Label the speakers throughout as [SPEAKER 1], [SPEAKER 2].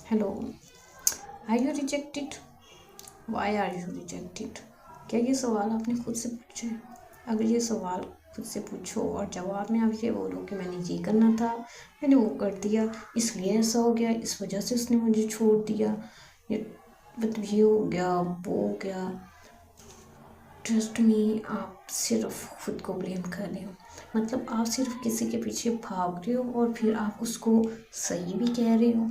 [SPEAKER 1] Hello. Are you rejected? Why are you rejected? क्या ये सवाल आपने खुद से पूछा है? अगर ये सवाल खुद से पूछो और जवाब में आप ये बोलो कि मैंने ये करना था, मैंने वो कर दिया, इसलिए ऐसा हो गया, इस वजह से उसने मुझे छोड़ दिया, ये मतलब ये हो गया, वो हो गया, ट्रस्ट मी, आप सिर्फ खुद को ब्लेम कर रहे हो। मतलब आप सिर्फ किसी के पीछे भाग रहे हो और फिर आप उसको सही भी कह रहे हो।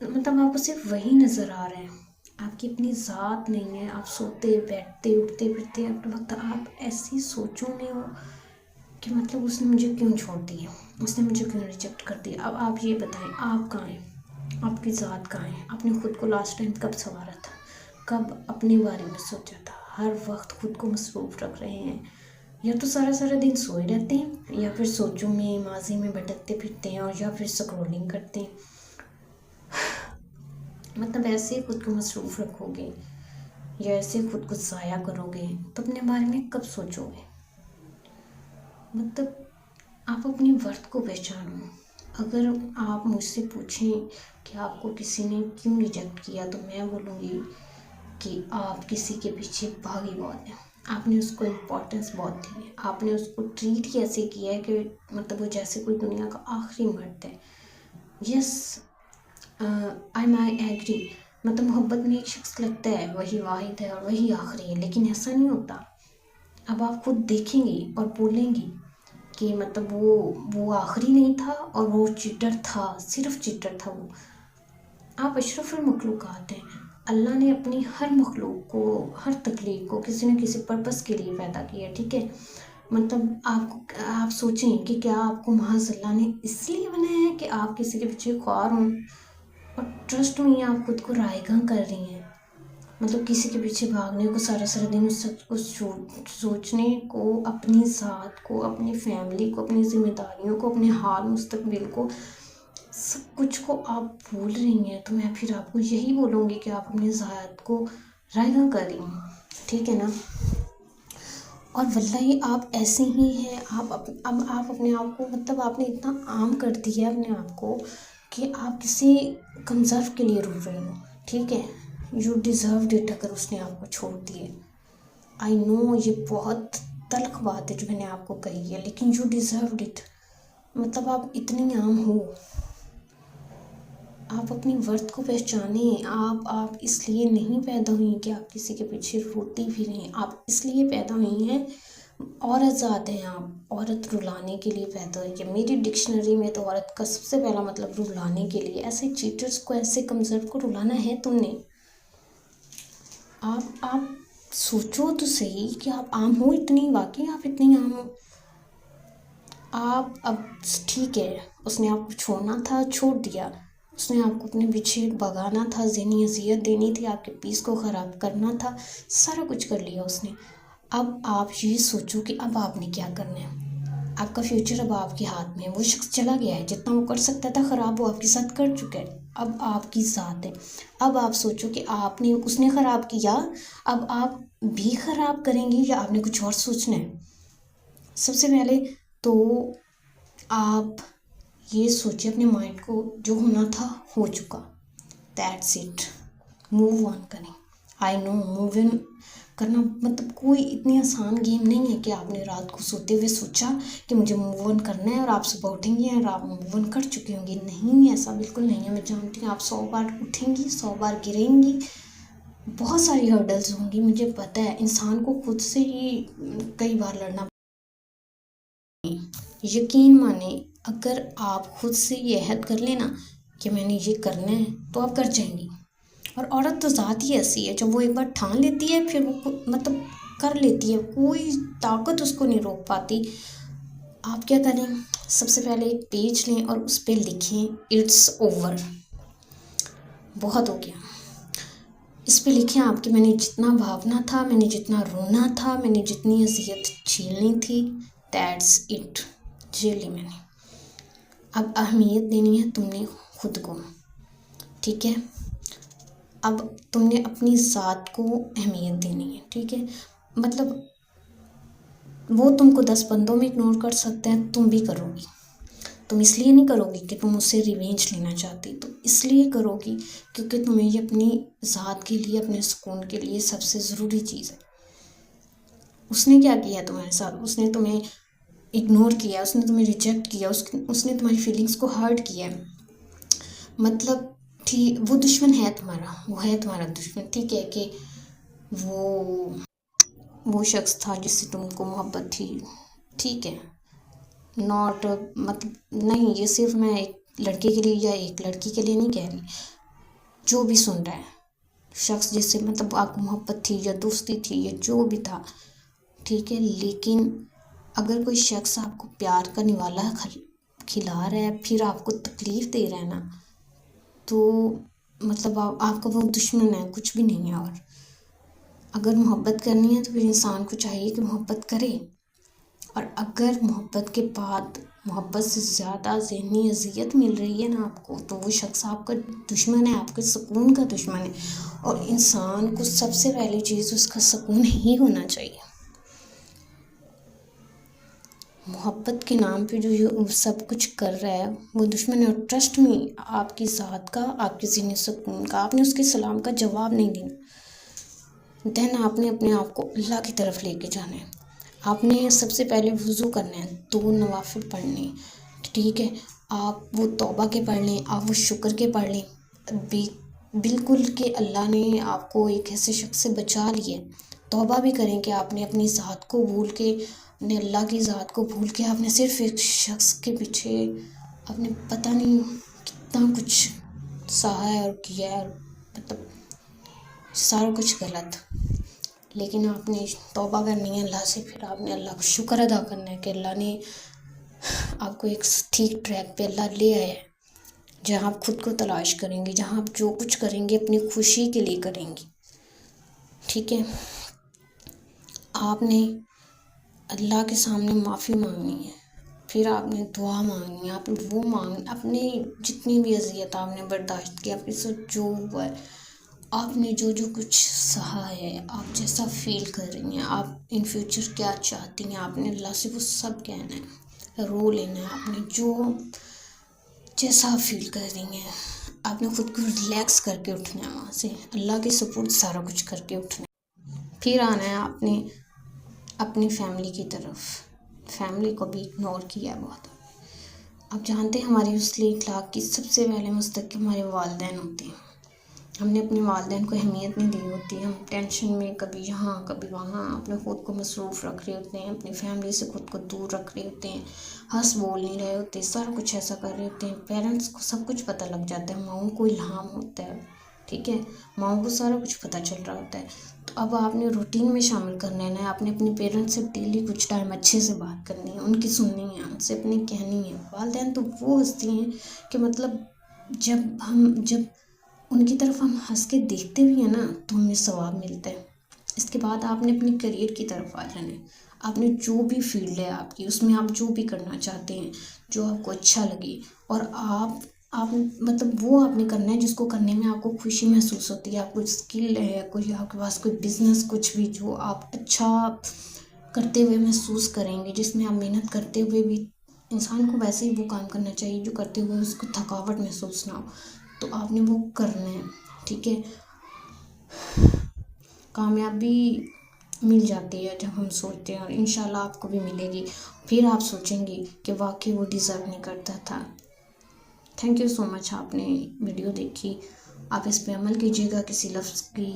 [SPEAKER 1] मतलब आपको सिर्फ वही नज़र आ रहा है, आपकी अपनी ज़ात नहीं है। आप सोते बैठते उठते फिरते अपने वक्त आप ऐसी सोचों में हो कि मतलब उसने मुझे क्यों छोड़ दिया, उसने मुझे क्यों रिजेक्ट कर दिया। अब आप ये बताएं, आप कहाँ हैं, आपकी ज़ात कहाँ है? आपने खुद को लास्ट टाइम कब संवारा था, कब अपने बारे में सोचा था? हर वक्त खुद को मसरूफ़ रख रहे हैं, या तो सारा सारा दिन सोए रहते हैं, या फिर सोचों में माजी में भटकते फिरते हैं, और या फिर स्क्रॉलिंग करते हैं। मतलब ऐसे ही खुद को मसरूफ़ रखोगे या ऐसे खुद को ज़ाया करोगे तो अपने बारे में कब सोचोगे? मतलब आप अपनी वर्थ को पहचानो। अगर आप मुझसे पूछें कि आपको किसी ने क्यों रिजेक्ट किया, तो मैं बोलूँगी कि आप किसी के पीछे भागी बहुत हैं। आपने उसको इम्पोर्टेंस बहुत दी है, आपने उसको ट्रीट ही ऐसे किया है कि मतलब वो जैसे कोई दुनिया का आखिरी मर्द है। Yes, I agree. मतलब मोहब्बत में एक शख्स लगता है वही वाहिद है और वही आखिरी है, लेकिन ऐसा नहीं होता। अब आप खुद देखेंगी और बोलेंगी कि मतलब वो आखिरी नहीं था और वो चीटर था, सिर्फ चीटर था वो। आप अशरफुल मखलूक़ात हैं। अल्लाह ने अपनी हर मखलूक को, हर तख्लीक को किसी न किसी पर्पस के लिए पैदा किया, ठीक है। मतलब आप सोचें कि क्या आपको महज अल्लाह ने इसलिए बनाया है कि आप किसी के पीछे ख्वार हों? और ट्रस्ट में आप खुद को रायगा कर रही हैं। मतलब किसी के पीछे भागने को, सारा सारा दिन उस सब को सोचने को, अपनी ज़ात को, अपनी फैमिली को, अपनी जिम्मेदारियों को, अपने हाल मुस्तकबिल को, सब कुछ को आप भूल रही हैं। तो मैं फिर आपको यही बोलूँगी कि आप अपनी ज़ात को रायगा कर रही हैं, ठीक है ना। और वल्लाही आप ऐसे ही हैं। अब आप अपने आप को, मतलब आपने इतना आम कर दिया है अपने आप को कि आप किसी कंजर्व के लिए रो रहे हो, ठीक है। यू डिज़र्व इट अगर उसने आपको छोड़ दिए। आई नो ये बहुत तल्ख बात है जो मैंने आपको कही है, लेकिन यू डिज़र्व इट। मतलब आप इतनी आम हो। आप अपनी वर्थ को पहचाने। आप इसलिए नहीं पैदा हुई कि आप किसी के पीछे रोती भी नहीं। आप इसलिए पैदा हुई हैं, औरत ज़ात हैं आप, औरत रुलाने के लिए पैदा हुई है। मेरी डिक्शनरी में तो औरत का सबसे पहला मतलब रुलाने के लिए। ऐसे चीटर्स को, ऐसे कमज़ोर को रुलाना है तुमने। आप सोचो तो सही कि आप आम हो इतनी, वाकई आप इतनी आम हो। आप अब ठीक है, उसने आपको छोड़ना था, छोड़ दिया। उसने आपको अपने पीछे भगाना था, ज़हनी अज़ियत देनी थी, आपके पीस को ख़राब करना था, सारा कुछ कर लिया उसने। अब आप ये सोचो कि अब आपने क्या करना है। आपका फ्यूचर अब आपके हाथ में है। वो शख्स चला गया है, जितना वो कर सकता था ख़राब वो आपके साथ कर चुका है। अब आपकी ज़ात है। अब आप सोचो कि आपने, उसने ख़राब किया, अब आप भी ख़राब करेंगे या आपने कुछ और सोचना है। सबसे पहले तो आप ये सोचिए अपने माइंड को, जो होना था हो चुका, दैट्स इट, मूव ऑन करें। आई नो मूव ऑन करना मतलब कोई इतनी आसान गेम नहीं है कि आपने रात को सोते हुए सोचा कि मुझे मूव ऑन करना है और आप सुबह उठेंगी और आप मूव ऑन कर चुकी होंगी। नहीं, ऐसा बिल्कुल नहीं है। मैं जानती हूँ आप 100 बार उठेंगी, 100 बार गिरेंगी, बहुत सारी हर्डल्स होंगी, मुझे पता है। इंसान को खुद से ही कई बार लड़ना। यकीन माने, अगर आप खुद से ये अहद कर लेना कि मैंने ये करना है, तो आप कर जाएंगी। और औरत तो ज़ात ही ऐसी है, जब वो एक बार ठान लेती है फिर वो मतलब कर लेती है, कोई ताकत उसको नहीं रोक पाती। आप क्या करें, सबसे पहले एक पेज लें और उस पर लिखें इट्स ओवर, बहुत हो गया। इस पे लिखें आप कि मैंने जितना भावना था, मैंने जितना रोना था, मैंने जितनी अज़ियत झेलनी थी, दैट्स इट, झेल ली मैंने। अब अहमियत देनी है तुमने खुद को, ठीक है। अब तुमने अपनी ज़ात को अहमियत देनी है, ठीक है। मतलब वो तुमको 10 बंदों में इग्नोर कर सकते हैं, तुम भी करोगी तुम इसलिए नहीं करोगी कि तुम उससे रिवेंज लेना चाहती, तो इसलिए करोगी क्योंकि तुम्हें ये अपनी ज़ात के लिए, अपने सुकून के लिए सबसे ज़रूरी चीज़ है। उसने क्या किया तुम्हारे साथ? उसने तुम्हें इग्नोर किया, उसने तुम्हें रिजेक्ट किया, उसने तुम्हारी फीलिंग्स को हर्ट किया। मतलब ठीक, वो दुश्मन है तुम्हारा, वो है तुम्हारा दुश्मन, ठीक है, कि वो शख्स था जिससे तुमको मोहब्बत थी, ठीक है, नॉट मतलब नहीं, ये सिर्फ मैं एक लड़के के लिए या एक लड़की के लिए नहीं कह रही, जो भी सुन रहा है, शख्स जिससे मतलब आपको मोहब्बत थी या दोस्ती थी या जो भी था, ठीक है, लेकिन अगर कोई शख्स आपको प्यार का निवाला खिला रहा है फिर आपको तकलीफ़ दे रहा है ना, तो मतलब आपका वो दुश्मन है, कुछ भी नहीं है। और अगर मोहब्बत करनी है तो फिर इंसान को चाहिए कि मोहब्बत करे, और अगर मोहब्बत के बाद मोहब्बत से ज़्यादा ज़हनी अज़ियत मिल रही है ना आपको, तो वो शख्स आपका दुश्मन है, आपके सुकून का दुश्मन है। और इंसान को सबसे पहली चीज़ उसका सुकून ही होना चाहिए। मोहब्बत के नाम पे जो ये सब कुछ कर रहा है वो दुश्मन है। और ट्रस्ट में आपकी ज़ात का, आपके ज़हनी सुकून का, आपने उसके सलाम का जवाब नहीं देना। देन आपने अपने आप को अल्लाह की तरफ लेके जाना है। आपने सबसे पहले वज़ू करना है, 2 नवाफिल पढ़ने, ठीक है, आप वो तौबा के पढ़ लें, आप वो शुक्र के पढ़ लें, बिल्कुल कि अल्लाह ने आपको एक ऐसे शख्स से बचा लिया। तौबा भी करें कि आपने अपनी ज़ात को भूल के, अपने अल्लाह की ज़ात को भूल के आपने सिर्फ एक शख्स के पीछे आपने पता नहीं कितना कुछ सहा है और किया है, मतलब सारा कुछ गलत। लेकिन आपने तौबा करनी है अल्लाह से, फिर आपने अल्लाह को शुक्र अदा करना है कि अल्लाह ने आपको एक ठीक ट्रैक पे अल्लाह ले आया है, जहाँ आप खुद को तलाश करेंगे, जहाँ आप जो कुछ करेंगे अपनी खुशी के लिए करेंगे, ठीक है। आपने अल्लाह के सामने माफ़ी मांगनी है, फिर आपने दुआ मांगनी है, आपने वो मांगनी, अपने जितनी भी अज़ियत आपने बर्दाश्त की, आपके साथ जो हुआ है, आपने जो जो कुछ सहा है, आप जैसा फील कर रही हैं, आप इन फ्यूचर क्या चाहती हैं, आपने अल्लाह से वो सब कहना है, रो लेना है, आपने जो जैसा आप फील कर रही हैं, आपने खुद को रिलैक्स करके उठना है, वहाँ से अल्लाह के सपोर्ट सारा कुछ करके उठना है। फिर आना है आपने अपनी फैमिली की तरफ। फैमिली को भी इग्नोर किया बहुत। आप जानते हैं हमारी उसली अखलाक की सबसे पहले मुस्तक हमारे वालिदैन होते हैं। हमने अपने वालिदैन को अहमियत नहीं दी होती, हम टेंशन में कभी यहाँ कभी वहाँ अपने खुद को मसरूफ़ रख रहे होते हैं, अपनी फैमिली से खुद को दूर रख रहे होते हैं, हंस बोल नहीं रहे होते, सारा कुछ ऐसा कर रहे होते हैं। पेरेंट्स को सब कुछ पता लग जाता है, माँओं को इल्हाम होता है, ठीक है, माँओं को सारा कुछ पता चल रहा होता है। तो अब आपने रूटीन में शामिल करना है ना, आपने अपने पेरेंट्स से डेली कुछ टाइम अच्छे से बात करनी है, उनकी सुननी है, उनसे अपनी कहनी है। वालिदैन तो वो हस्ती हैं कि मतलब जब उनकी तरफ हम हंस के देखते भी हैं ना तो हमें सवाब मिलता है। इसके बाद आपने अपने करियर की तरफ आ जाना है। आपने जो भी फील्ड है आपकी, उसमें आप जो भी करना चाहते हैं, जो आपको अच्छा लगे, और आप मतलब वो आपने करना है जिसको करने में आपको खुशी महसूस होती है। आपको स्किल है, कोई आपके पास कोई बिजनेस, कुछ भी जो आप अच्छा करते हुए महसूस करेंगे, जिसमें आप मेहनत करते हुए भी, इंसान को वैसे ही वो काम करना चाहिए जो करते हुए उसको थकावट महसूस ना हो, तो आपने वो करना है, ठीक है। कामयाबी मिल जाती है जब हम सोचते हैं, और इंशाल्लाह आपको भी मिलेगी। फिर आप सोचेंगे कि वाकई वो डिज़र्व नहीं करता था। थैंक यू सो मच, आपने वीडियो देखी। आप इस पे अमल कीजिएगा, किसी लफ्ज़ की